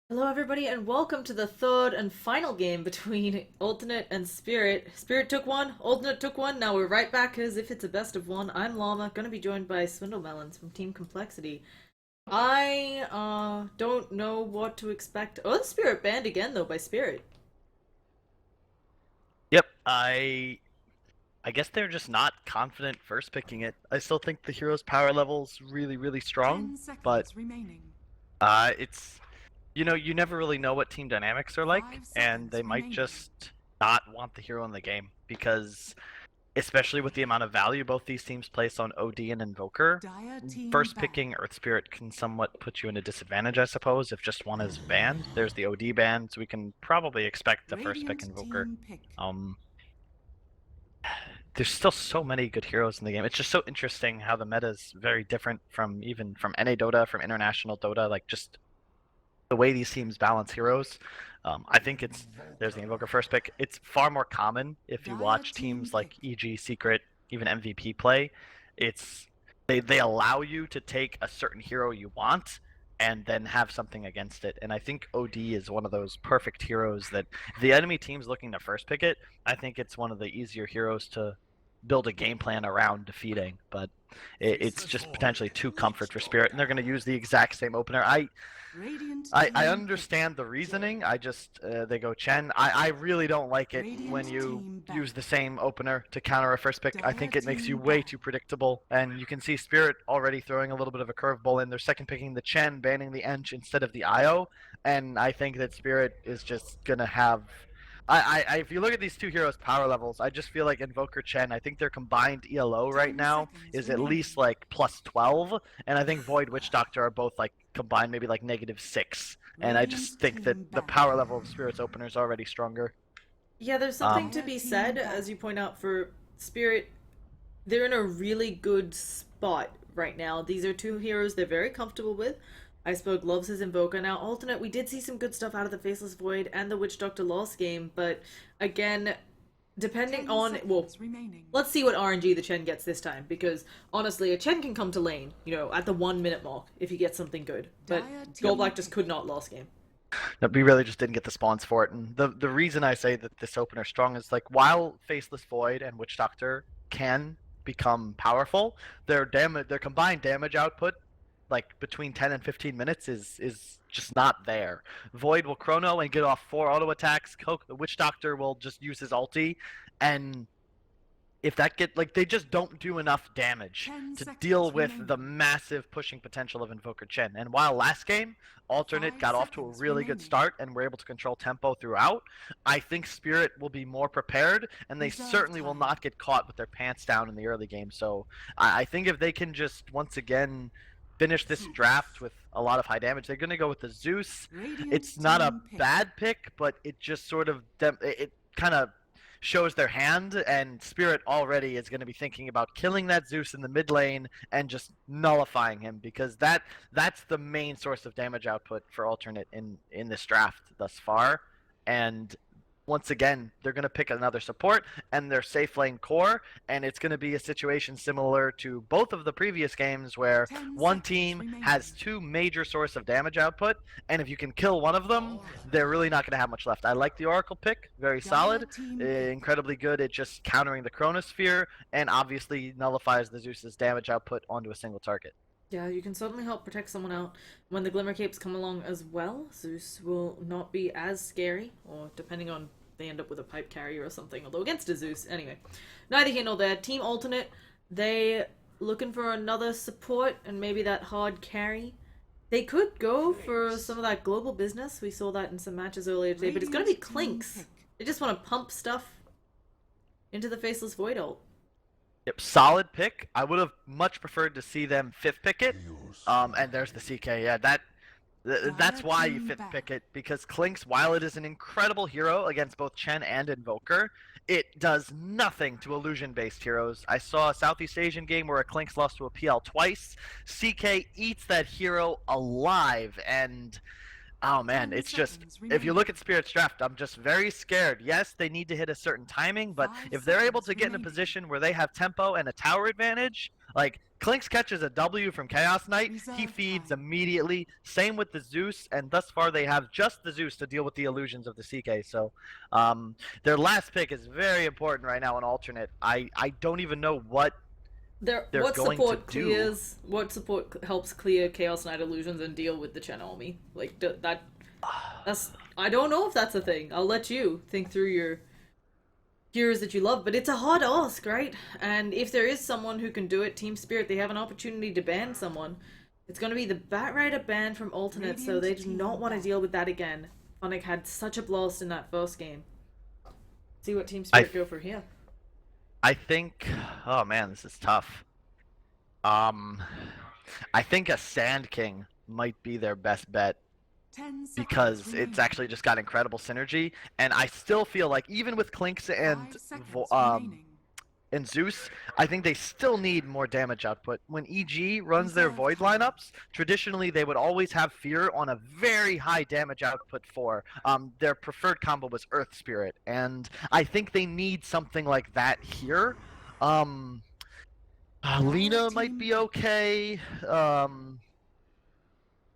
Hello, everybody, and welcome to the third and final game between Alternate and Spirit. Spirit took one, Alternate took one. Now we're right back as if it's a best of one. I'm Llama, gonna be joined by Swindle Melons from Team Complexity. I don't know what to expect. Oh, the Spirit banned again though by Spirit. Yep, I guess they're just not confident first picking it. I still think the hero's power level's really strong, 10 but seconds remaining. it's you never really know what team dynamics are like, 5 and seconds they might remaining. just not want the hero in the game because especially with the amount of value both these teams place on OD and Invoker, Dire team first back. picking Earth Spirit can somewhat put you in a disadvantage, I suppose, if just one is banned. There's the OD ban, so we can probably expect the first pick Radiant Invoker. team pick. There's still so many good heroes in the game. It's just so interesting how the meta is very different from even from NA Dota, from international Dota, like just the way these teams balance heroes. I think there's the Invoker first pick. It's far more common if you Dire watch team teams like pick. EG, Secret, even MVP play. It's they allow you to take a certain hero you want and then have something against it. And I think OD is one of those perfect heroes that if the enemy team's looking to first pick it, I think it's one of the easier heroes to build a game plan around defeating. But it's just potentially too comfort for Spirit, and they're going to use the exact same opener. Radiant I team understand the reasoning. I just they go Chen. I really don't like it when Radiant you team back. use the same opener to counter a first pick. I think Dire it makes you team way back. too predictable, and you can see Spirit already throwing a little bit of a curveball in. They're second picking the Chen, banning the Ench instead of the Io, and I think that Spirit is just gonna have. If you look at these two heroes' power levels, I just feel like Invoker Chen. I think their combined ELO right 10 now seconds is at remaining. least like plus 12, and I think Void Witch Doctor are both like combined maybe like -6. And I just Radiant think that team the back. power level of Spirit's opener is already stronger. Yeah, there's something Um, to Dire be team said, back. as you point out, for Spirit. They're in a really good spot right now. These are two heroes they're very comfortable with. Iceberg loves his Invoker. Now, Alternate, we did see some good stuff out of the Faceless Void and the Witch Doctor last game, but again, depending 10 on. Well, seconds remaining. let's see what RNG the Chen gets this time, because honestly, a Chen can come to lane, at the 1 minute mark if he gets something good. But Dire team Goldblack just pick. could not last game. no, we really just didn't get the spawns for it. And the reason I say that this opener is strong is like while Faceless Void and Witch Doctor can become powerful, their combined damage output like between 10 and 15 minutes is just not there. Void will chrono and get off 4 auto attacks. The Witch Doctor will just use his ulti, and if that get like they just don't do enough damage 10 to seconds deal with the remaining. massive pushing potential of Invoker Chen. And while last game Alternate 5 got off to a seconds really good remaining. start and were able to control tempo throughout, I think Spirit will be more prepared, and they Reserve certainly will time. not get caught with their pants down in the early game. So I think if they can just once again finish this draft with a lot of high damage, they're going to go with the Zeus. Radiant It's not a team pick. bad pick, but it just sort of it kind of shows their hand, and Spirit already is going to be thinking about killing that Zeus in the mid lane and just nullifying him, because that's the main source of damage output for Alternate in this draft thus far. And once again, they're going to pick another support and their safe lane core, and it's going to be a situation similar to both of the previous games where 10 one seconds team remaining. has two major sources of damage output, and if you can kill one of them, they're really not going to have much left. I like the Oracle pick, very solid, Team pick. incredibly good at just countering the Chronosphere, and obviously nullifies the Zeus's damage output onto a single target. Yeah, you can certainly help protect someone out. When the Glimmer Capes come along as well, Zeus will not be as scary, or depending on they end up with a pipe carrier or something, although against a Zeus. Anyway, neither here nor there. Team Alternate, they looking for another support and maybe that hard carry. They could go for some of that global business. We saw that in some matches earlier today, but it's going to be Radiant team Clinks. pick. They just want to pump stuff into the Faceless Void ult. Yep, solid pick. I would have much preferred to see them fifth pick it. And there's the CK. Yeah, that's why you fifth pick it, because Clinks, while it is an incredible hero against both Chen and Invoker, it does nothing to illusion-based heroes. I saw a Southeast Asian game where a Clinks lost to a PL twice. CK eats that hero alive, and oh man, 10 it's just seconds if you remaining. look at Spirit's draft, I'm just very scared. Yes, they need to hit a certain timing, but 5 if they're able seconds to get in a remaining. position where they have tempo and a tower advantage, like Clinks catches a W from Chaos Knight, he Reserve feeds time. immediately. Same with the Zeus, and thus far they have just the Zeus to deal with the illusions of the CK. So their last pick is very important right now in alternate. I don't even know what they're What going to support do. clears? What support helps clear Chaos Knight illusions and deal with the Chen army? Like that. That's. I don't know if that's a thing. I'll let you think through your heroes that you love, but it's a hard ask, right? And if there is someone who can do it, Team Spirit, they have an opportunity to ban someone. It's going to be the Batrider ban from alternate, so they do not want to deal with that again. Funnick had such a blast in that first game. See what Team Spirit go for here. I think. Oh man, this is tough. I think a Sand King might be their best bet. 10 seconds Because remaining. it's actually just got incredible synergy, and I still feel like even with Clinks 5 seconds remaining. and Zeus, I think they still need more damage output. When EG runs their Reserve Void time. lineups, traditionally they would always have Fear on a very high damage output for. Their preferred combo was Earth Spirit, and I think they need something like that here. Lena might be okay.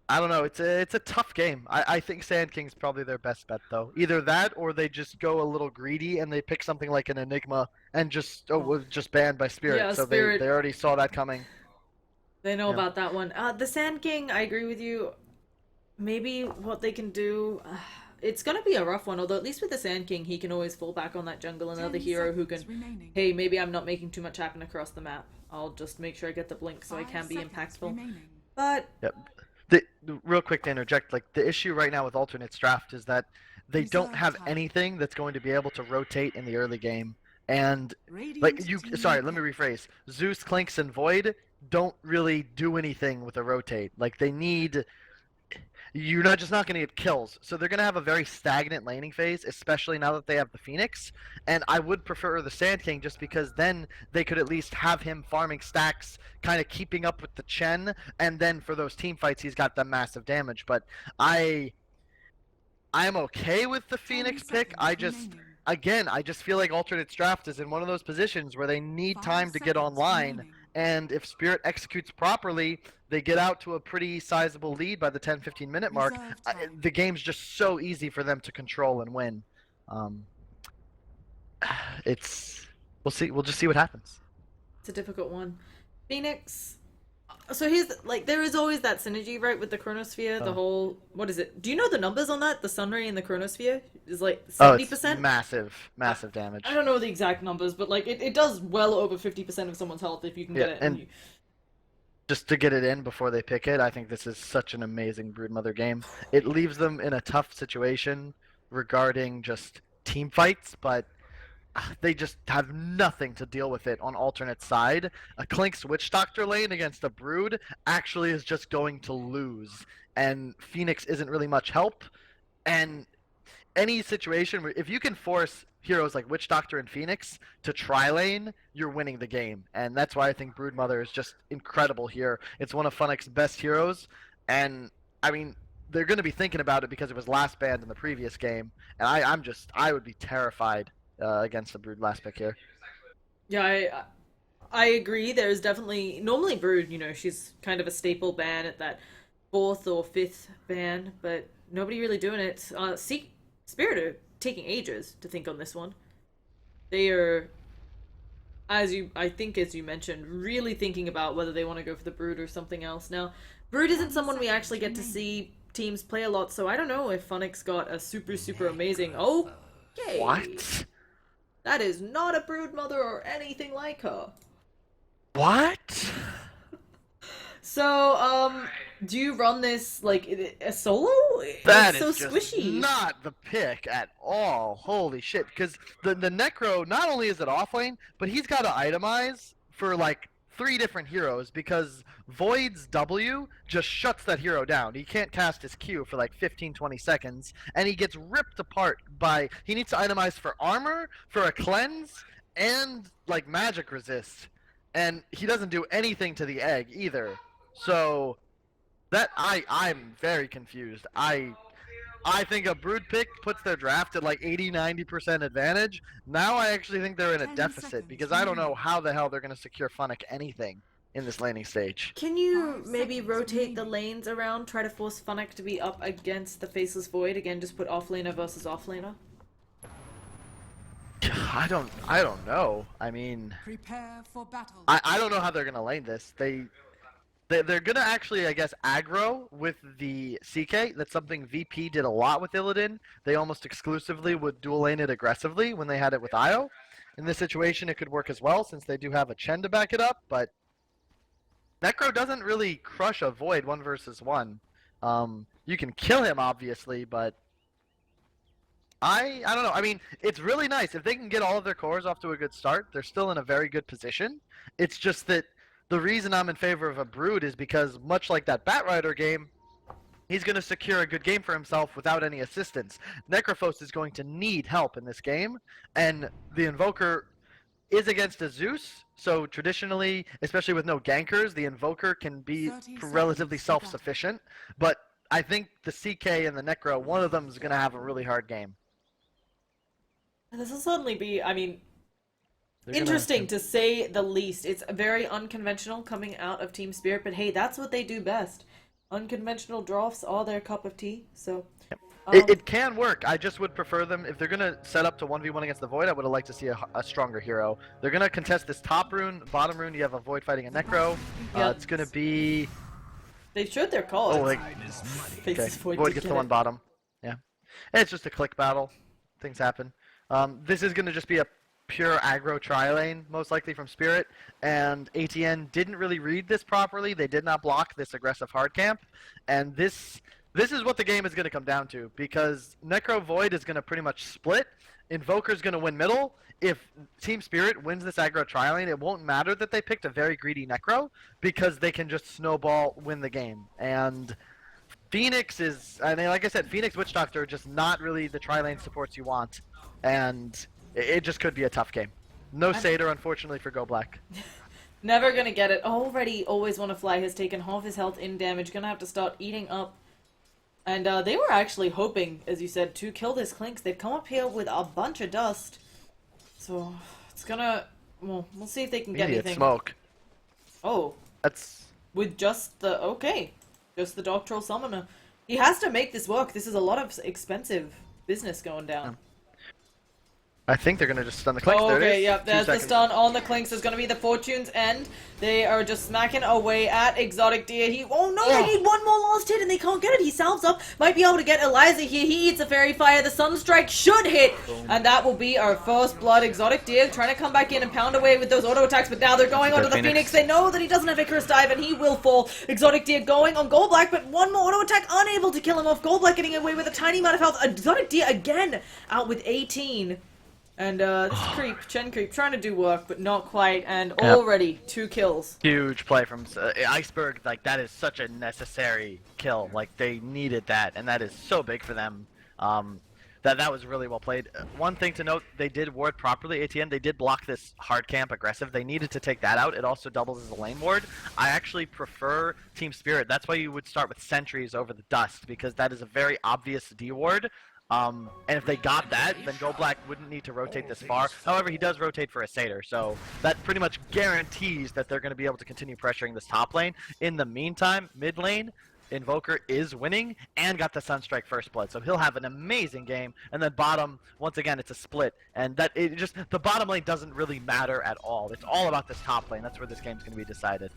I don't know. It's a tough game. I think Sand King's probably their best bet though. Either that, or they just go a little greedy and they pick something like an Enigma and just was just banned by Spirit. Yeah, so Spirit. they already saw that coming. They know Yeah. about that one. The Sand King, I agree with you. Maybe what they can do. It's gonna be a rough one, although at least with the Sand King, he can always fall back on that jungle. Another 10 hero who can. seconds remaining. Hey, maybe I'm not making too much happen across the map. I'll just make sure I get the blink so I 5 can be seconds impactful. remaining. But Yep. Real quick to interject, like the issue right now with Alternate's draft is that they don't Reserve have time. anything that's going to be able to rotate in the early game. And Radiant like you, team sorry, let me pick. rephrase. Zeus, Clinks, and Void don't really do anything with a rotate. Like they need. You're not just not going to get kills, so they're going to have a very stagnant laning phase, especially now that they have the Phoenix. And I would prefer the Sand King just because then they could at least have him farming stacks, kind of keeping up with the Chen, and then for those team fights, he's got the massive damage. But I'm okay with the 10 Phoenix pick. seconds remaining. Again, I just feel like Alternate's draft is in one of those positions where they need 5 time to get seconds online. remaining. And if Spirit executes properly, they get out to a pretty sizable lead by the 10-15 minute mark. Reserve time. The game's just so easy for them to control and win. We'll see. We'll just see what happens. it's a difficult one. Phoenix. So here's there is always that synergy, right, with the Chronosphere. The Oh. whole what is it? Do you know the numbers on that? The Sunray and the Chronosphere is like Oh, it's 70%. massive damage. I don't know the exact numbers, but it does well over 50% of someone's health if you can Yeah, get it. and just to get it in before they pick it, I think this is such an amazing Broodmother game. It leaves them in a tough situation regarding just team fights, but they just have nothing to deal with it on alternate side. A Clink's Witch Doctor lane against a Brood actually is just going to lose, and Phoenix isn't really much help. And any situation where if you can force heroes like Witch Doctor and Phoenix to tri-lane, you're winning the game. And that's why I think Broodmother is just incredible here. It's one of Funnick's best heroes, and I mean they're going to be thinking about it because it was last banned in the previous game, and I would be terrified against the Brood last pick here. Yeah, I agree. There's definitely normally Brood. She's kind of a staple ban at that fourth or fifth ban, but nobody really doing it. Spirit are taking ages to think on this one. They are, as you mentioned, really thinking about whether they want to go for the Brood or something else. Now, Brood isn't someone we actually get to see teams play a lot, so I don't know if Funnick's got a super amazing. Okay. What? That is not a Brood Mother or anything like her. What? So, do you run this like a solo? That It's is so just squishy. not the pick at all. Holy shit! Because the Necro, not only is it offlane, but he's got to itemize for like 3 different heroes because Void's W just shuts that hero down. He can't cast his Q for like 15-20 seconds, and he gets ripped apart by. He needs to itemize for armor, for a cleanse, and like magic resist, and he doesn't do anything to the egg either. So that I'm very confused. I think a Brood pick puts their draft at like 80-90% advantage. Now I actually think they're in a 10 deficit seconds because I don't know remaining. how the hell they're going to secure Funnick anything. in this laning stage. Can you 5 maybe seconds rotate the remaining. lanes around, try to force Funneck to be up against the Faceless Void? Again, just put offlaner versus offlaner. I don't know. I mean, Prepare for battle. I don't know how they're gonna lane this. They're gonna actually, I guess, aggro with the CK. That's something VP did a lot with Illidan. They almost exclusively would dual lane it aggressively when they had it with Io. In this situation, it could work as well since they do have a Chen to back it up, but Necro doesn't really crush a Void 1 versus 1. You can kill him, obviously, but I don't know. I mean, it's really nice. If they can get all of their cores off to a good start, they're still in a very good position. It's just that the reason I'm in favor of a Brood is because, much like that Batrider game, he's going to secure a good game for himself without any assistance. Necrophos is going to need help in this game, and the Invoker is against a Zeus, so traditionally, especially with no gankers, the Invoker can be 30 relatively seconds to battle. self-sufficient, but I think the CK and the Necro, one of them is going to have a really hard game. This will certainly be, I mean, They're gonna- interesting to say the least. It's very unconventional coming out of Team Spirit, but hey, that's what they do best. Unconventional drafts are their cup of tea, so... It can work. I just would prefer them, if they're going to set up to 1v1 against the Void, I would have liked to see a stronger hero. They're going to contest this top rune, bottom rune, you have a Void fighting a Necro. Yeah. It's going to be... They showed their cards. Oh, like, Faceless okay. Void Void did gets get the one it. bottom. Yeah. And it's just a click battle. Things happen. This is going to just be a pure aggro tri-lane, most likely from Spirit, and ATN didn't really read this properly. They did not block this aggressive hard camp, and this is what the game is going to come down to, because Necro Void is going to pretty much split. Invoker's going to win middle. If Team Spirit wins this aggro tri-lane, it won't matter that they picked a very greedy Necro, because they can just snowball win the game. And Phoenix is, I mean, like I said, Phoenix Witch Doctor are just not really the tri-lane supports you want, and it just could be a tough game. No Satyr, unfortunately, for Go Black. Never gonna get it. Already, Always Wanna Fly has taken half his health in damage. Gonna have to start eating up. And they were actually hoping, as you said, to kill this Clinks. They've come up here with a bunch of dust. So, it's gonna... Well, we'll see if they can get Immediate anything. smoke. Oh, That's... with just the... Okay. Just the Doctoral Summoner. He has to make this work. This is a lot of expensive business going down. I think they're going to just stun the Clinks. There it Okay, is. yep, 2 there's the seconds. stun on the Clinks. There's gonna be the Fortune's End. They are just smacking away at Exotic Deer. Oh no, they need one more last hit and they can't get it. He salves up. Might be able to get Eliza here. He eats a Fairy Fire. The Sunstrike should hit. And that will be our first blood. Exotic Deer trying to come back in and pound away with those auto attacks, but now they're going onto the Phoenix. They know that he doesn't have Icarus Dive and he will fall. Exotic Deer going on Gold Black, but one more auto attack unable to kill him off. Gold Black getting away with a tiny amount of health. Exotic Deer again out with 18. And this Chen Creep, trying to do work, but not quite, and already 2 kills. Huge play from Iceberg. Like, that is such a necessary kill. Like, they needed that, and that is so big for them. That was really well played. One thing to note, they did ward properly, ATN. They did block this hard camp aggressive. They needed to take that out. It also doubles as a lane ward. I actually prefer Team Spirit. That's why you would start with sentries over the dust, because that is a very obvious D ward. And if they got that, then Go Black wouldn't need to rotate this far. However, he does rotate for a Satyr, so that pretty much guarantees that they're going to be able to continue pressuring this top lane. In the meantime, mid lane, Invoker is winning and got the Sunstrike first blood, so he'll have an amazing game. And then bottom, once again, it's a split, and that it just the bottom lane doesn't really matter at all. It's all about this top lane. That's where this game's going to be decided.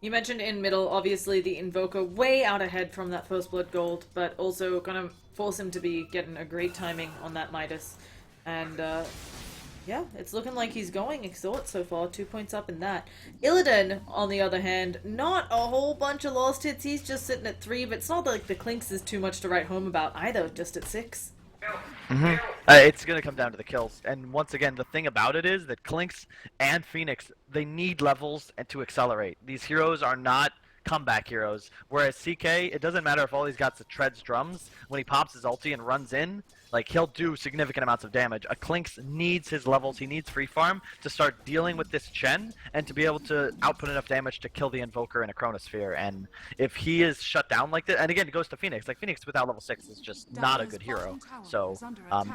You mentioned in middle, obviously the Invoker way out ahead from that first blood gold, but also gonna force him to be getting a great timing on that Midas. And yeah, it's looking like he's going Exhort so far, 2 points up in that. Illidan, on the other hand, not a whole bunch of lost hits, he's just sitting at 3, but it's not like the Clinks is too much to write home about either, just at 6. It's going to come down to the kills. And once again, the thing about it is that Clinks and Phoenix, they need levels and to accelerate. These heroes are not comeback heroes. Whereas CK, it doesn't matter if all he's got is treads drums. When he pops his ulti and runs in, like, he'll do significant amounts of damage. A Clinks needs his levels. He needs free farm to start dealing with this Chen and to be able to output enough damage to kill the Invoker in a Chronosphere. And if he is shut down like that, and again, it goes to Phoenix. Like, Phoenix without level 6 is just not a good hero. So,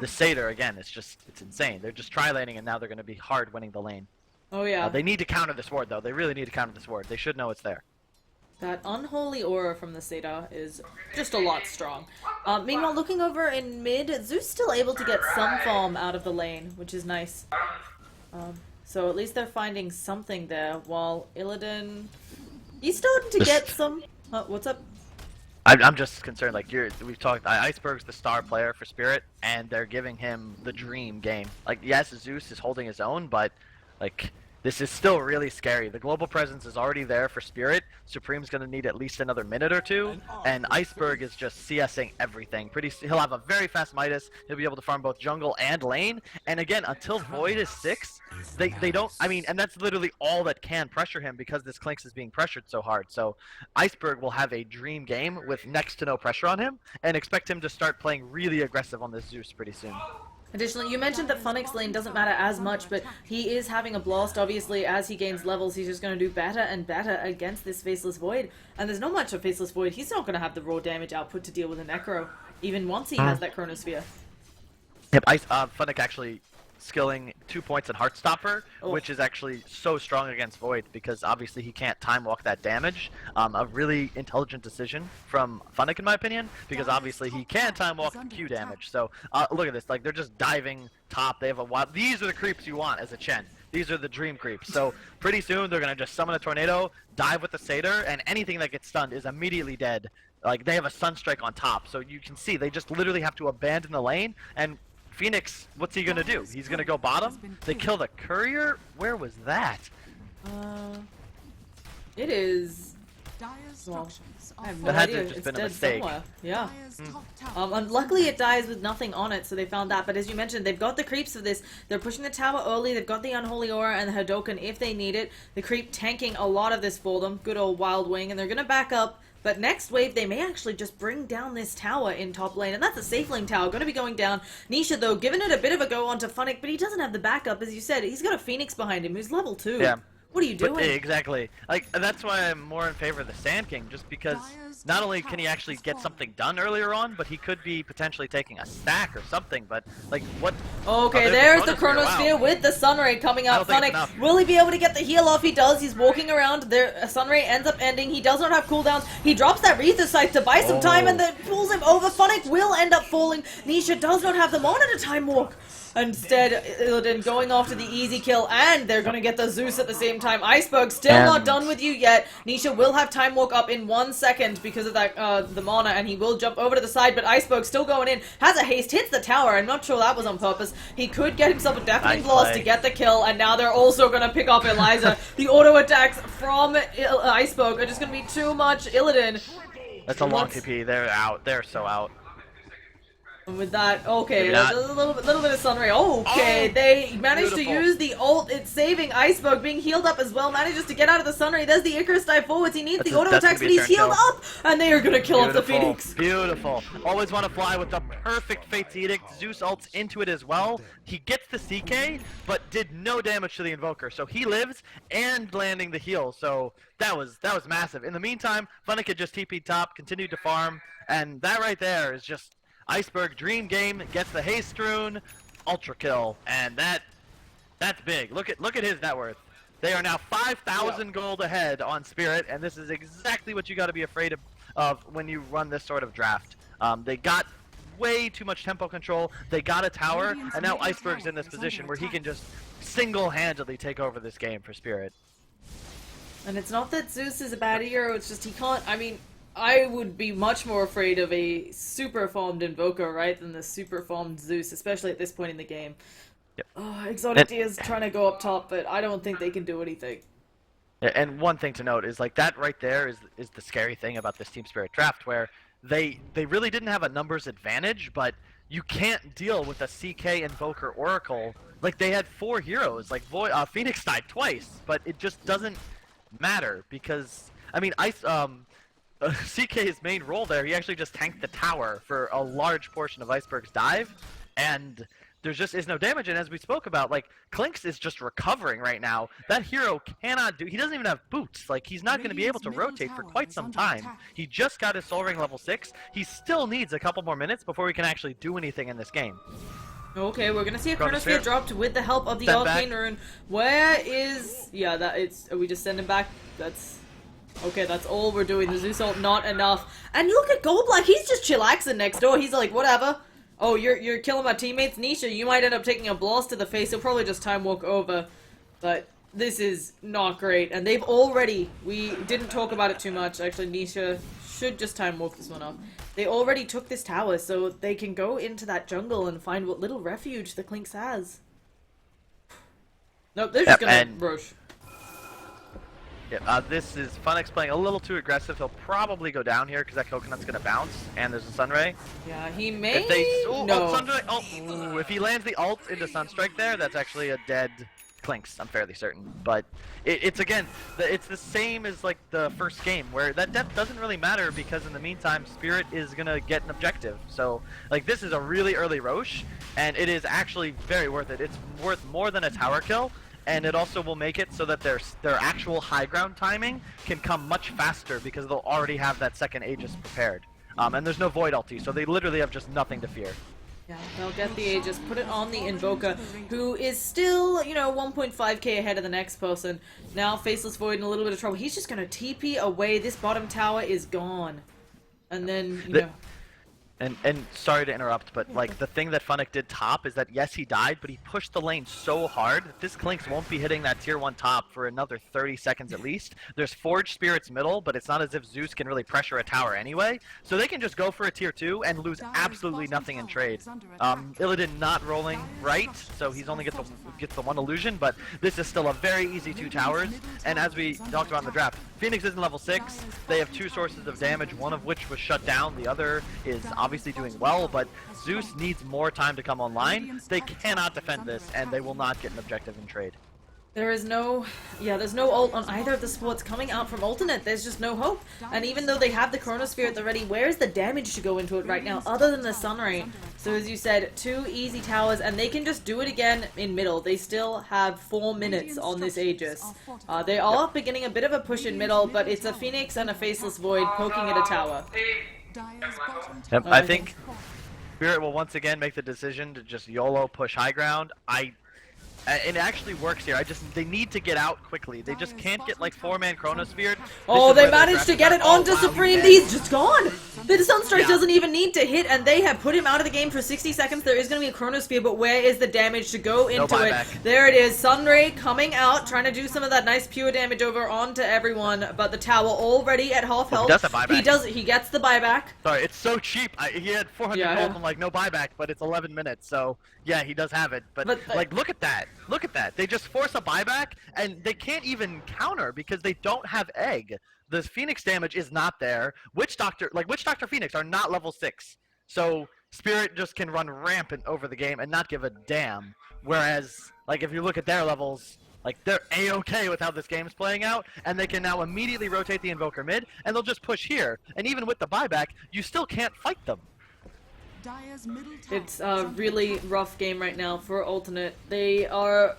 the Satyr, again, it's insane. They're just tri-laning, and now they're going to be hard winning the lane. Oh yeah. They need to counter this ward, though. They really need to counter this ward. They should know it's there. That unholy aura from the Seda is just a lot strong. Meanwhile, looking over in mid, Zeus still able to get some farm out of the lane, which is nice. So at least they're finding something there, while Illidan... He's starting to get some... what's up? I'm just concerned, like, we've talked, Iceberg's the star player for Spirit, and they're giving him the dream game. Like, yes, Zeus is holding his own, but, like... This is still really scary. The global presence is already there for Spirit. Supreme's going to need at least another minute or two. And Iceberg is just CSing everything. He'll have a very fast Midas. He'll be able to farm both jungle and lane. And again, until Void is 6, they don't... I mean, and that's literally all that can pressure him because this Clinks is being pressured so hard. So Iceberg will have a dream game with next to no pressure on him. And expect him to start playing really aggressive on this Zeus pretty soon. Additionally, you mentioned that Funnick's lane doesn't matter as much, but he is having a blast. Obviously, as he gains levels, he's just going to do better and better against this Faceless Void. And there's not much of Faceless Void. He's not going to have the raw damage output to deal with a Necro, even once he has that Chronosphere. Yep, Funnick actually skilling 2 points in Heartstopper, which is actually so strong against Void because obviously he can't time walk that damage. A really intelligent decision from Funnick in my opinion, because obviously he can time walk the Q damage. So look at this, like they're just diving top. They have a wild. These are the creeps you want as a Chen. These are the dream creeps. So pretty soon they're gonna just summon a tornado, dive with the Satyr, and anything that gets stunned is immediately dead. Like they have a Sunstrike on top, so you can see they just literally have to abandon the lane. And Phoenix, what's he gonna do? He's gonna go bottom? They kill the courier? Where was that? It is... Well, I have no idea. It's dead somewhere. Yeah. Luckily it dies with nothing on it, so they found that. But as you mentioned, they've got the creeps for this. They're pushing the tower early. They've got the Unholy Aura and the Hadoken if they need it. The creep tanking a lot of this for them. Good old Wild Wing. And they're gonna back up. But next wave, they may actually just bring down this tower in top lane, and that's a safe lane tower, going to be going down. Nisha, though, giving it a bit of a go onto Funnick, but he doesn't have the backup, as you said. He's got a Phoenix behind him, who's level 2. Yeah. What are you doing? Exactly. Like, that's why I'm more in favor of the Sand King, just because not only can he actually get something done earlier on, but he could be potentially taking a stack or something, but, like, what... Okay, there's the Chronosphere with the Sunray coming out. Funnick, will he be able to get the heal off? He does. He's walking around. There, Sunray ends up ending. He does not have cooldowns. He drops that Rether Sight to buy some time and then pulls him over. Funnick will end up falling. Nisha does not have them on at a time walk. Instead, Illidan going after the easy kill, and they're going to get the Zeus at the same time. Iceberg still not done with you yet. Nisha will have time walk up in 1 second because of that the mana, and he will jump over to the side, but Iceberg still going in. Has a haste, hits the tower. I'm not sure that was on purpose. He could get himself a deafening blast to get the kill, and now they're also going to pick up Eliza. The auto attacks from Iceberg are just going to be too much. Illidan. That's a long TP. They're out. They're so out. And with that, okay, a little bit of Sunray. Okay, they managed to use the ult. It's saving Iceberg, being healed up as well. Manages to get out of the Sunray. There's the Icarus dive forwards. He needs the auto attacks, but he's healed up, and they are gonna kill off the Phoenix. Beautiful. Always want to fly with the perfect Fate's Edict. Zeus ults into it as well. He gets the CK, but did no damage to the Invoker, so he lives and landing the heal. So that was massive. In the meantime, Funnick had just TP'd top, continued to farm, and that right there is just. Iceberg dream game, gets the haste rune, ultra kill, and that's big. Look at his net worth. They are now 5,000 gold ahead on Spirit, and this is exactly what you got to be afraid of when you run this sort of draft. They got way too much tempo control. They got a tower, and now Iceberg's in this position where he can just single-handedly take over this game for Spirit. And it's not that Zeus is a bad hero, it's just he can't, I mean, I would be much more afraid of a super farmed Invoker, right, than the super farmed Zeus, especially at this point in the game. Yep. Exotic D is trying to go up top, but I don't think they can do anything. And one thing to note is, like, that right there is the scary thing about this Team Spirit draft, where they really didn't have a numbers advantage, but you can't deal with a CK Invoker Oracle. Like, they had 4 heroes. Like, Phoenix died twice, but it just doesn't matter, because, I mean, CK's main role there, he actually just tanked the tower for a large portion of Iceberg's dive, and there just is no damage. And as we spoke about, like, Clinks is just recovering right now. That hero cannot do, he doesn't even have boots. Like, he's not going to be able to rotate for quite some time. He just got his soul ring level 6. He still needs a couple more minutes before he can actually do anything in this game. Okay, we're gonna see a Chronosphere. Chronosphere dropped with the help of the Send Arcane back. Rune. Where is... Yeah, that it's... Are we just sending back? That's... Okay, that's all we're doing. The Zeus ult, not enough. And look at Goldblack, he's just chillaxing next door. He's like, whatever. Oh, you're killing my teammates, Nisha. You might end up taking a blast to the face. He'll probably just time walk over. But this is not great. And they've already... We didn't talk about it too much. Actually, Nisha should just time walk this one off. They already took this tower, so they can go into that jungle and find what little refuge the Clinks has. Nope, they're just gonna rush. Yeah, this is Funix playing a little too aggressive. He'll probably go down here because that coconut's gonna bounce, and there's a Sunray. Yeah, he may. If they no. Sunray, ooh, if he lands the ult into Sunstrike there, that's actually a dead Clinks. I'm fairly certain. But it's again, it's the same as like the first game where that depth doesn't really matter because in the meantime, Spirit is gonna get an objective. So like this is a really early Roche, and it is actually very worth it. It's worth more than a tower kill. And it also will make it so that their actual high ground timing can come much faster because they'll already have that second Aegis prepared. And there's no Void ulti, so they literally have just nothing to fear. Yeah, they'll get the Aegis, put it on the Invoker, who is still, you know, 1.5k ahead of the next person. Now Faceless Void in a little bit of trouble. He's just gonna TP away. This bottom tower is gone. And then, you know... And sorry to interrupt, but like the thing that Funnick did top is that yes he died, but he pushed the lane so hard that this Clinks won't be hitting that tier 1 top for another 30 seconds at least. There's Forged Spirits middle, but it's not as if Zeus can really pressure a tower anyway, so they can just go for a tier 2 and lose absolutely nothing in trade. Illidan not rolling right, so he's only gets the one illusion, but this is still a very easy 2 towers, and as we talked about in the draft, Phoenix isn't level 6, they have 2 sources of damage, one of which was shut down, the other is obviously doing well, but Zeus needs more time to come online. They cannot defend this, and they will not get an objective in trade. There is no, there's no ult on either of the supports coming out from alternate. There's just no hope. And even though they have the Chronosphere at the ready, where is the damage to go into it right now other than the Sunray? So as you said, 2 easy towers, and they can just do it again in middle. They still have 4 minutes on this Aegis. They are beginning a bit of a push in middle, but it's a Phoenix and a Faceless Void poking at a tower. Yep, I think Spirit will once again make the decision to just YOLO push high ground. It actually works here. They need to get out quickly. They just can't get like 4-man Chronosphere. Oh, they managed to get it onto Supreme. He's just gone. The Sunstrike doesn't even need to hit, and they have put him out of the game for 60 seconds. There is going to be a Chronosphere, but where is the damage to go into it? There it is. Sunray coming out, trying to do some of that nice pure damage over onto everyone, but the tower already at half health. He does a buyback. He gets the buyback. Sorry, it's so cheap. He had 400 gold and like no buyback, but it's 11 minutes, so yeah, he does have it. But like, look at that. Look at that. They just force a buyback, and they can't even counter because they don't have egg. The Phoenix damage is not there. Witch Doctor Phoenix are not level 6. So Spirit just can run rampant over the game and not give a damn. Whereas, like, if you look at their levels, like, they're A-okay with how this game's playing out, and they can now immediately rotate the Invoker mid, and they'll just push here. And even with the buyback, you still can't fight them. It's a really rough game right now for alternate. They are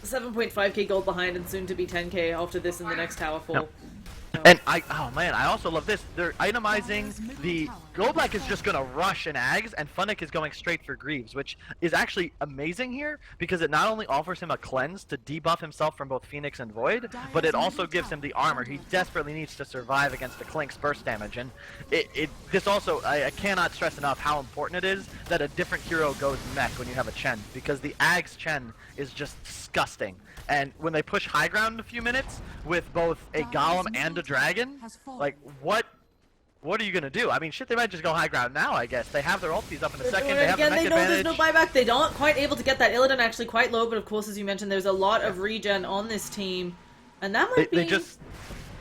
7.5k gold behind and soon to be 10k after this in the next tower fall. Yep. And oh man, I also love this. They're itemizing the Goldblack is just gonna rush an Ags, and Funnick is going straight for Greaves, which is actually amazing here because it not only offers him a cleanse to debuff himself from both Phoenix and Void, but it also gives him the armor he desperately needs to survive against the Clink's burst damage. And this also, I cannot stress enough how important it is that a different hero goes mech when you have a Chen, because the Ags Chen is just disgusting. And when they push high ground in a few minutes with both a Golem and a Dragon, like what are you gonna do? I mean, shit, they might just go high ground now, I guess. They have their ultis up in a second, they have the mech advantage. There's no buyback, they aren't quite able to get that. Illidan actually quite low, but of course, as you mentioned, there's a lot of regen on this team. And that might be...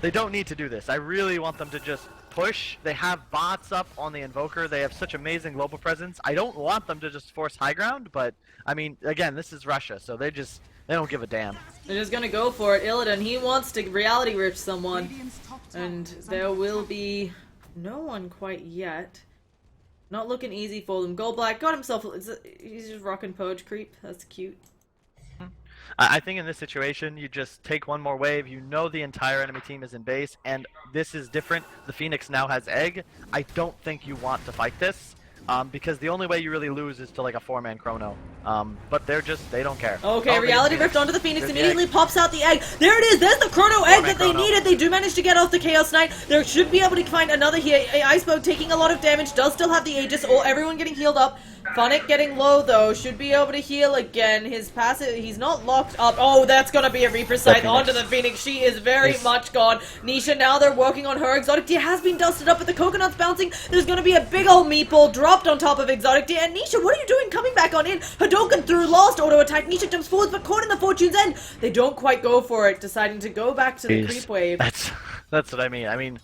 They don't need to do this. I really want them to just push. They have bots up on the Invoker. They have such amazing global presence. I don't want them to just force high ground, but, I mean, again, this is Russia, so they don't give a damn. They're just gonna go for it. Illidan, he wants to reality rip someone. And there will be no one quite yet. Not looking easy for them. Goldblack got himself... He's just rocking Poge Creep. That's cute. I think in this situation, you just take one more wave. You know the entire enemy team is in base, and this is different. The Phoenix now has egg. I don't think you want to fight this. because the only way you really lose is to like a 4-man chrono. But they don't care. Okay, Oh, Reality Phoenix. Rift onto the Phoenix, There's the immediately egg. pops out the egg. There it is, there's the chrono egg that they chrono. needed. They do manage to get off the Chaos Knight. They should be able to find another here. Iceberg taking a lot of damage, does still have the Aegis, or everyone getting healed up. Funnick getting low though, should be able to heal again. His passive, he's not locked up. Oh, that's gonna be a Reaper Scythe onto the Phoenix. She is very much gone. Nisha, now they're working on her. Exotic Deer has been dusted up with the coconuts bouncing. There's gonna be a big old meatball dropped on top of Exotic Deer. And Nisha, what are you doing coming back on in? Hadoken through, lost auto attack. Nisha jumps forwards, but caught in the Fortune's End. They don't quite go for it, deciding to go back to the creep wave. That's what I mean.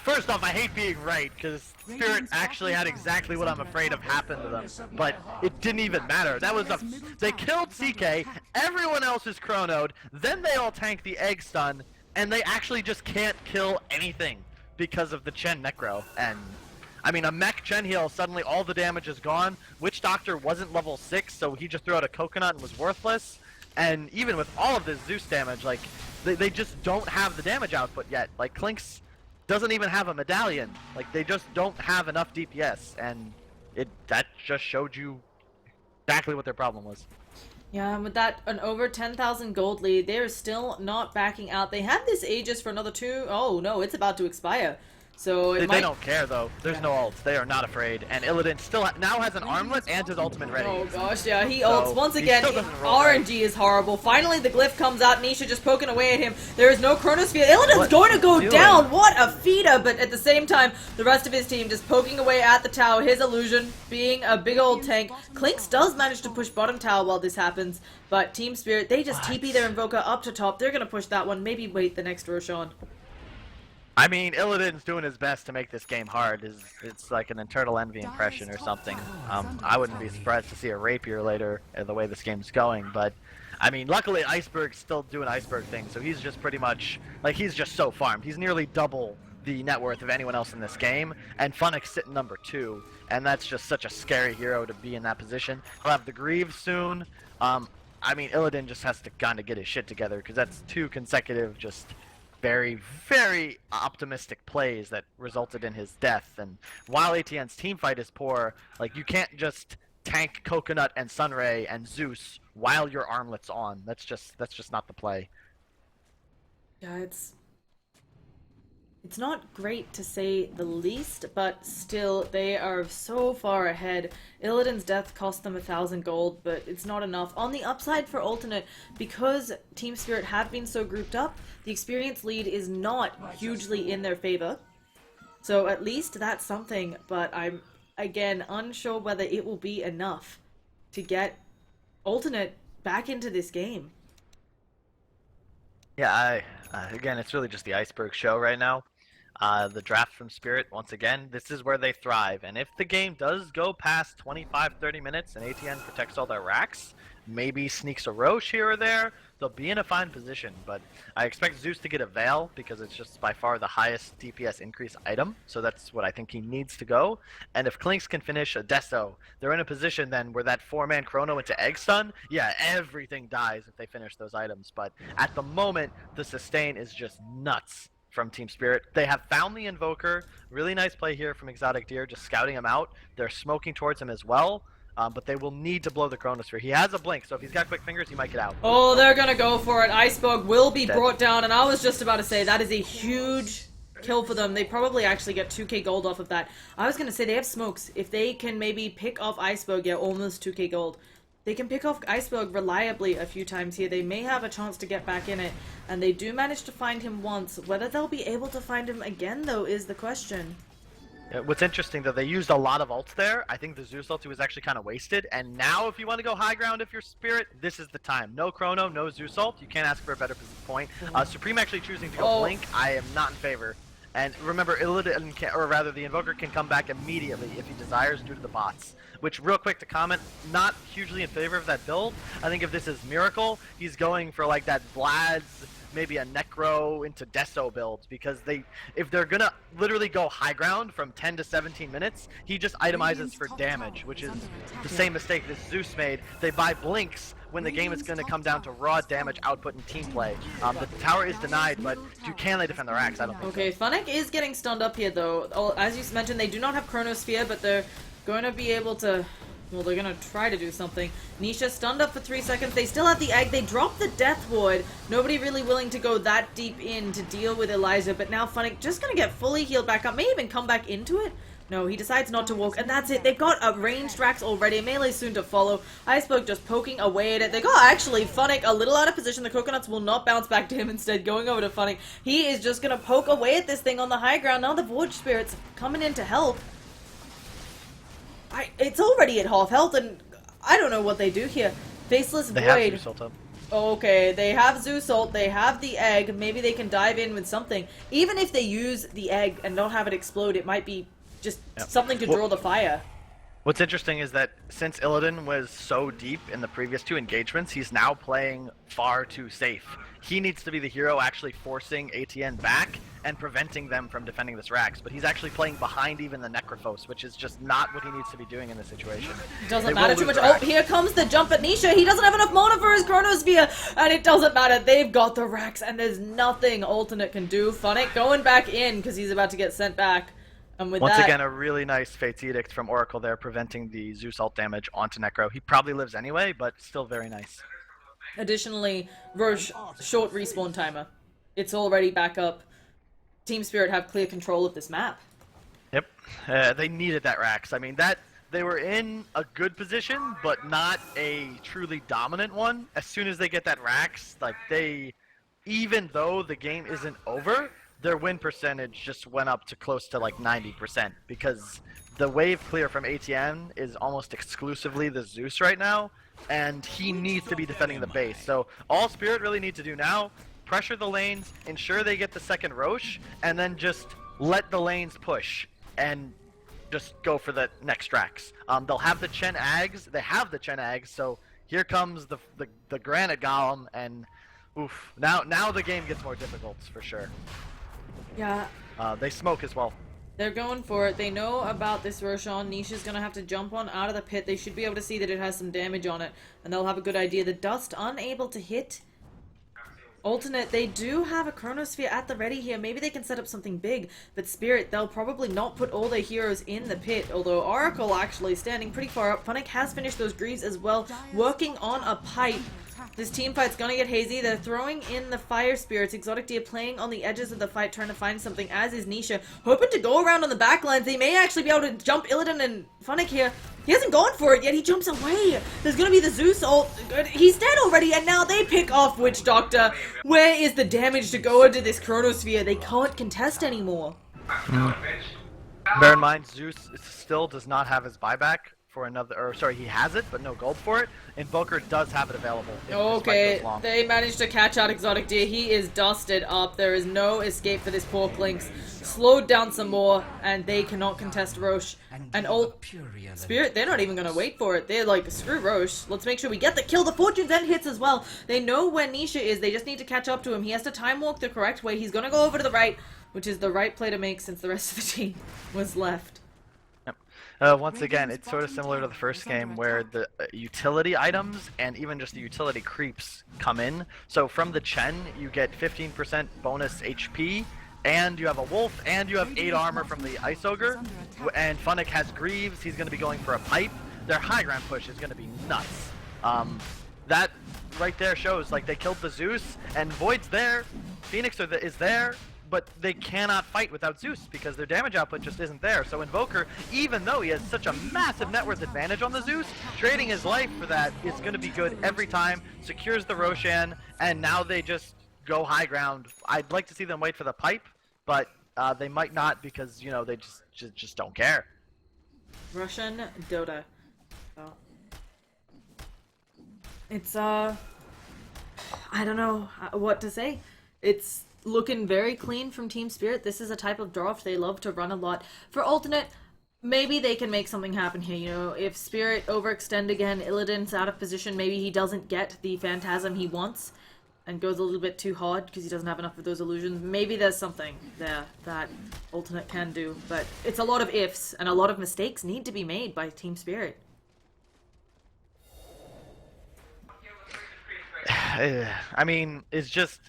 First off, I hate being right, because Spirit actually had exactly what I'm afraid of happened to them. But it didn't even matter. They killed CK, everyone else is chronoed, then they all tank the egg stun, and they actually just can't kill anything because of the Chen Necro. And, a mech Chen heal, suddenly all the damage is gone. Witch Doctor wasn't level 6, so he just threw out a coconut and was worthless. And even with all of this Zeus damage, they just don't have the damage output yet. Clinkz doesn't even have a medallion. They just don't have enough DPS, and that just showed you exactly what their problem was. Yeah, and with that, an over 10,000 gold lead, they're still not backing out. They have this Aegis for another 2. Oh no, it's about to expire. So They don't care though. There's no ults. They are not afraid. And Illidan still now has an armlet and his ultimate ready. Oh gosh, yeah, he ults. Once he again, still doesn't roll right. RNG is horrible. Finally, the glyph comes out. Nisha just poking away at him. There is no Chronosphere. Illidan's going to go down. What a feeder! But at the same time, the rest of his team just poking away at the tower. His illusion being a big old tank. Clinkz does manage to push bottom tower while this happens. But Team Spirit, they just TP their Invoker up to top. They're going to push that one. Maybe wait the next Roshan. Illidan's doing his best to make this game hard. It's like an Internal Envy impression or something. I wouldn't be surprised to see a Rapier later, the way this game's going. But, luckily Iceberg's still doing Iceberg things, so he's just pretty much, he's just so farmed. He's nearly double the net worth of anyone else in this game, and Funnick's sitting number 2, and that's just such a scary hero to be in that position. He'll have the Greaves soon. Illidan just has to kind of get his shit together, because that's 2 consecutive just very, very optimistic plays that resulted in his death. And while ATN's team fight is poor, you can't just tank Coconut and Sunray and Zeus while your armlet's on. That's just not the play. Yeah, it's not great to say the least, but still, they are so far ahead. Illidan's death cost them 1,000 gold, but it's not enough. On the upside for Alternate, because Team Spirit have been so grouped up, the experience lead is not hugely in their favor. So at least that's something, but I'm, again, unsure whether it will be enough to get Alternate back into this game. Yeah, again, it's really just the Iceberg show right now. The draft from Spirit, once again, this is where they thrive. And if the game does go past 25-30 minutes and ATN protects all their racks, maybe sneaks a Roche here or there, they'll be in a fine position. But I expect Zeus to get a Veil, because it's just by far the highest DPS increase item. So that's what I think he needs to go. And if Clinkz can finish a Deso, they're in a position then where that 4-man Chrono into Egg Stun, yeah, everything dies if they finish those items. But at the moment, the sustain is just nuts from Team Spirit. They have found the Invoker. Really nice play here from Exotic Deer, just scouting him out. They're smoking towards him as well. But they will need to blow the Chronosphere. He has a blink, so if he's got quick fingers, he might get out. Oh, they're gonna go for it. Iceberg will be brought down, and I was just about to say, that is a huge kill for them. They probably actually get 2k gold off of that. I was gonna say, they have smokes. If they can maybe pick off Iceberg, yeah, almost 2k gold. They can pick off Iceberg reliably a few times here. They may have a chance to get back in it, and they do manage to find him once. Whether they'll be able to find him again, though, is the question. What's interesting, though, they used a lot of ults there. I think the Zeus ulti was actually kind of wasted. And now, if you want to go high ground, if you're Spirit, this is the time. No Chrono, no Zeus ult. You can't ask for a better point. Supreme actually choosing to go Blink. I am not in favor. And remember, Illidan or rather, the Invoker can come back immediately if he desires due to the bots. Which, real quick to comment, not hugely in favor of that build. I think if this is Miracle, he's going for that Vlad's, maybe a Necro into Deso builds, because if they're gonna literally go high ground from 10 to 17 minutes, he just itemizes for damage, which is the same mistake that Zeus made. They buy blinks when the game is going to come down to raw damage output and team play. The tower is denied, but can they defend their racks? I don't think Okay, so. Funnick is getting stunned up here, though. As you mentioned, they do not have Chronosphere, but they're going to be able to... Well, they're going to try to do something. Nisha stunned up for 3 seconds. They still have the egg. They dropped the death ward. Nobody really willing to go that deep in to deal with Elijah. But now Funnick just going to get fully healed back up. May even come back into it. No, he decides not to walk. And that's it. They've got a ranged Rax already. Melee soon to follow. Iceberg just poking away at it. They got actually Funnick a little out of position. The coconuts will not bounce back to him. Instead, going over to Funnick. He is just going to poke away at this thing on the high ground. Now the Void Spirits coming in to help. It's already at half health, and I don't know what they do here. Faceless They Void. have Zeus ult up. Okay, they have Zeus ult, they have the egg. Maybe they can dive in with something. Even if they use the egg and don't have it explode, it might be just something to draw the fire. What's interesting is that since Illidan was so deep in the previous 2 engagements, he's now playing far too safe. He needs to be the hero actually forcing ATN back and preventing them from defending this Rax, but he's actually playing behind even the Necrophos, which is just not what he needs to be doing in this situation. Doesn't matter too much. Oh, here comes the jump at Nisha. He doesn't have enough mana for his Chronosphere, and it doesn't matter. They've got the Rax, and there's nothing Alternate can do. Funnick going back in because he's about to get sent back. And with Once again, a really nice Fate's Edict from Oracle there, preventing the Zeus ult damage onto Necro. He probably lives anyway, but still very nice. Additionally, Roche, short respawn timer. It's already back up. Team Spirit have clear control of this map. Yep, they needed that Rax. I mean, they were in a good position, but not a truly dominant one. As soon as they get that Rax, like even though the game isn't over, their win percentage just went up to close to like 90% because the wave clear from ATN is almost exclusively the Zeus right now, and he needs to be defending the base. So all Spirit really need to do now, pressure the lanes, ensure they get the second Roche, and then just let the lanes push and just go for the next Rax. They'll have the Chen Ags. They have the Chen Ags, so here comes the Granite Golem, and oof, now the game gets more difficult for sure. Yeah. They smoke as well. They're going for it. They know about this Roshan. Nisha's gonna have to jump on out of the pit. They should be able to see that it has some damage on it, and they'll have a good idea. The Dust unable to hit. Alternate, they do have a Chronosphere at the ready here. Maybe they can set up something big, but Spirit, they'll probably not put all their heroes in the pit, although Oracle actually standing pretty far up. Funnick has finished those Greaves as well, working on a pipe. This team fight's gonna get hazy. They're throwing in the Fire Spirits. Exotic Deer playing on the edges of the fight, trying to find something, as is Nisha. Hoping to go around on the back lines. They may actually be able to jump Illidan and Funnick here. He hasn't gone for it yet. He jumps away. There's gonna be the Zeus ult. He's dead already, and now they pick off Witch Doctor. Where is the damage to go into this Chronosphere? They can't contest anymore. Bear in mind, Zeus still does not have his buyback for another, or sorry, he has it, but no gold for it. Invoker does have it available. If this fight Okay, goes long. they managed to catch out Exotic Deer. He is dusted up. There is no escape for this Pork Lynx. Slowed down some more, and they cannot contest Roche. And old Spirit, they're not even going to wait for it. They're like, screw Roche. Let's make sure we get the kill. The Fortune's End hits as well. They know where Nisha is. They just need to catch up to him. He has to time walk the correct way. He's going to go over to the right, which is the right play to make since the rest of the team was left. Once again, it's sort of similar to the first game where the utility items and even just the utility creeps come in. So from the Chen, you get 15% bonus HP, and you have a Wolf, and you have 8 armor from the Ice Ogre. And Funnick has Greaves. He's going to be going for a pipe. Their high ground push is going to be nuts. That right there shows, like, they killed the Zeus, and Void's there. Phoenix is there. But they cannot fight without Zeus because their damage output just isn't there. So Invoker, even though he has such a massive net worth advantage on the Zeus, trading his life for that is going to be good every time, secures the Roshan, and now they just go high ground. I'd like to see them wait for the pipe, but they might not because, you know, they just don't care. Russian Dota. Oh. It's, I don't know what to say. It's looking very clean from Team Spirit. This is a type of draft they love to run a lot. For Alternate, maybe they can make something happen here. You know, if Spirit overextend again, Illidan's out of position, maybe he doesn't get the Phantasm he wants and goes a little bit too hard because he doesn't have enough of those illusions. Maybe there's something there that Alternate can do, but it's a lot of ifs, and a lot of mistakes need to be made by Team Spirit. I mean, it's just...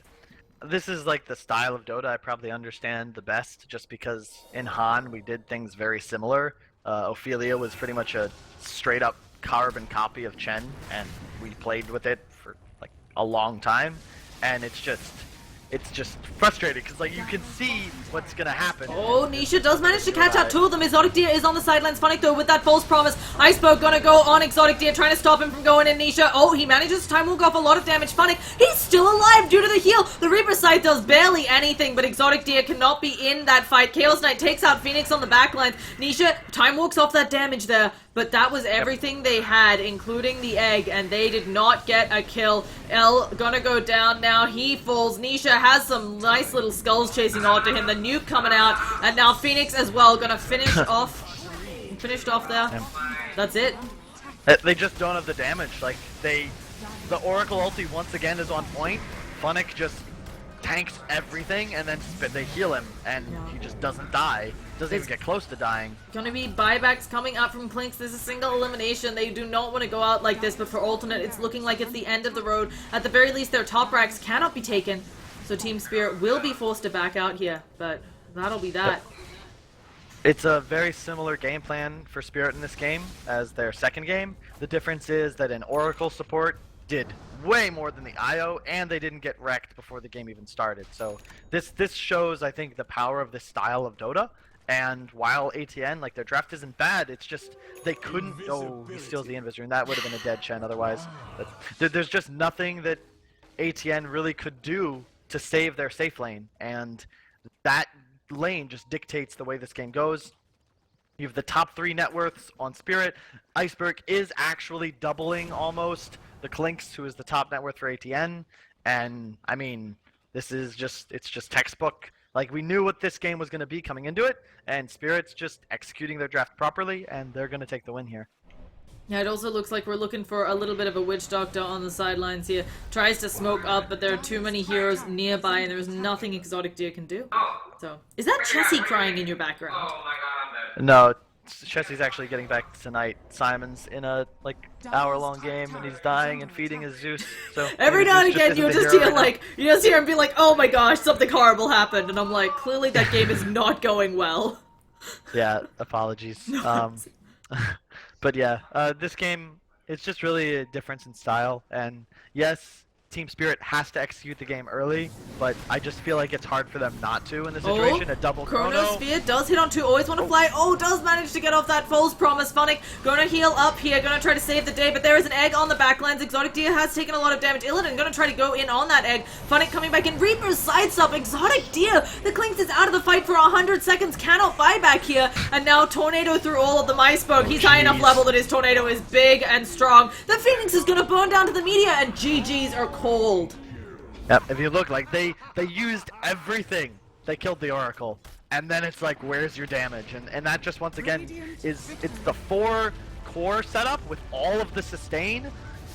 This is like the style of Dota I probably understand the best, just because in Han we did things very similar, Ophelia was pretty much a straight up carbon copy of Chen, and we played with it for like a long time, and it's just frustrating because like you can see what's gonna happen. Oh, Nisha does manage to catch out two of them. Exotic Deer is on the sidelines. Funnick though with that false promise. Iceberg gonna go on Exotic Deer, trying to stop him from going in. Nisha, oh, he manages to time walk off a lot of damage. Funnick, he's still alive due to the heal. The Reaper Scythe does barely anything, but Exotic Deer cannot be in that fight. Chaos Knight takes out Phoenix on the backlines. Nisha time walks off that damage there, but that was everything they had, including the egg, and they did not get a kill. L gonna go down now. He falls. Nisha has some nice little skulls chasing onto him. The nuke coming out, and now Phoenix as well gonna finish off. Finished off there. That's it. They just don't have the damage. Like the Oracle ulti once again is on point. Funnick just tanks everything, and then they heal him, and he just doesn't die. Doesn't even get close to dying. Gonna be buybacks coming up from Plinks. This is a single elimination. They do not want to go out like this, but for alternate, it's looking like it's the end of the road. At the very least, their top racks cannot be taken, so Team Spirit will be forced to back out here, but that'll be that. It's a very similar game plan for Spirit in this game as their second game. The difference is that an Oracle support did way more than the IO, and they didn't get wrecked before the game even started. So this shows, I think, the power of this style of Dota. And while ATN, like, their draft isn't bad, it's just they couldn't. Oh, he steals the Invis rune. That would have been a dead Chen otherwise. But there's just nothing that ATN really could do to save their safe lane, and that lane just dictates the way this game goes. You have the top 3 net worths on Spirit. Iceberg is actually doubling almost the Clinks, who is the top net worth for ATN. And I mean, this is it's just textbook. Like, we knew what this game was going to be coming into it, and Spirit's just executing their draft properly, and they're going to take the win here. Yeah, it also looks like we're looking for a little bit of a Witch Doctor on the sidelines here. Tries to smoke up, but there are too many heroes nearby, and there's nothing Exotic Deer can do. So, is that Chessie crying in your background? No, Chessie's actually getting back tonight. Simon's in a hour-long game, and he's dying and feeding his Zeus. So every now and again, you just hear him be like, "Oh my gosh, something horrible happened," and I'm like, clearly that game is not going well. Yeah, apologies. But yeah, this game, it's just really a difference in style. And yes, Team Spirit has to execute the game early, but I just feel like it's hard for them not to in this situation. A double Chronosphere does hit on 2, always want to fly. Oh, does manage to get off that false promise. Funnick gonna heal up here, gonna try to save the day, but there is an egg on the backlines. Exotic Deer has taken a lot of damage. Illidan gonna try to go in on that egg. Funnick coming back in. Reaper's sides up. Exotic Deer, the Clinks is out of the fight for 100 seconds, cannot buy back here, and now Tornado through all of the Iceberg. He's high enough level that his Tornado is big and strong. The Phoenix is gonna burn down to the media, and GG's are cold. Yep, if you look, like, they used everything. They killed the Oracle. And then it's like, where's your damage? And that just, once again, it's the 4 core setup with all of the sustain,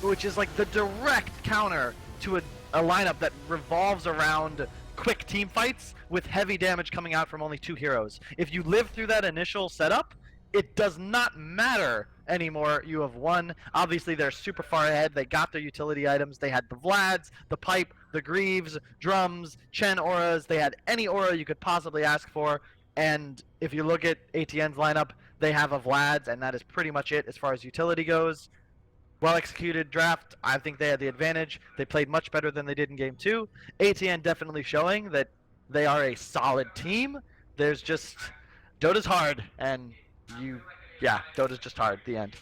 which is like the direct counter to a lineup that revolves around quick team fights with heavy damage coming out from only 2 heroes. If you live through that initial setup, it does not matter anymore. You have won. Obviously, they're super far ahead. They got their utility items. They had the Vlads, the Pipe, the Greaves, Drums, Chen auras. They had any aura you could possibly ask for. And if you look at ATN's lineup, they have a Vlad's, and that is pretty much it as far as utility goes. Well-executed draft. I think they had the advantage. They played much better than they did in Game 2. ATN definitely showing that they are a solid team. There's just... Dota's hard, and Dota's just hard. The end.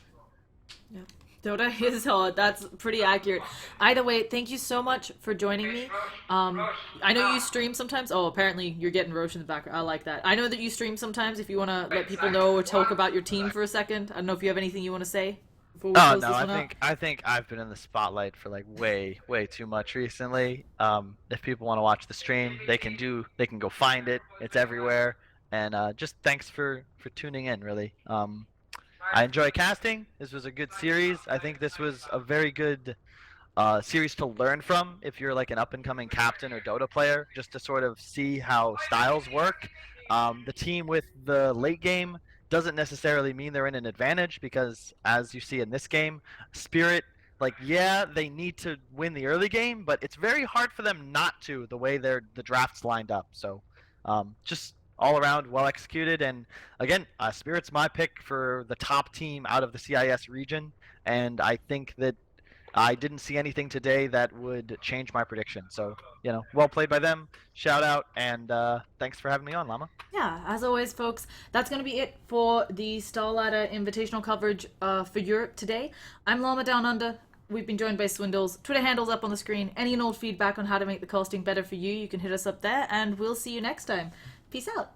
Yeah. Dota is hard. That's pretty accurate. Either way, thank you so much for joining me. I know you stream sometimes. Oh, apparently you're getting Roche in the background. I like that. I know that you stream sometimes. If you want to let people know or talk about your team for a second. I don't know if you have anything you want to say before we close this one up. I think I've been in the spotlight for like way too much recently. If people want to watch the stream, they can go find it. It's everywhere. And just thanks for tuning in, really. I enjoy casting. This was a good series. I think this was a very good series to learn from if you're like an up-and-coming captain or Dota player, just to sort of see how styles work. The team with the late game doesn't necessarily mean they're in an advantage, because as you see in this game, Spirit, they need to win the early game, but it's very hard for them not to, the way the draft's lined up. So just all around well executed. And again, Spirit's my pick for the top team out of the CIS region, and I think that I didn't see anything today that would change my prediction. So, well played by them. Shout out, and thanks for having me on, Llama. Yeah, as always, folks, that's going to be it for the Starladder Invitational coverage for Europe today. I'm Llama Down Under. We've been joined by Swindle's Twitter handles up on the screen. Any and all feedback on how to make the casting better for you, you can hit us up there, and we'll see you next time. Peace out.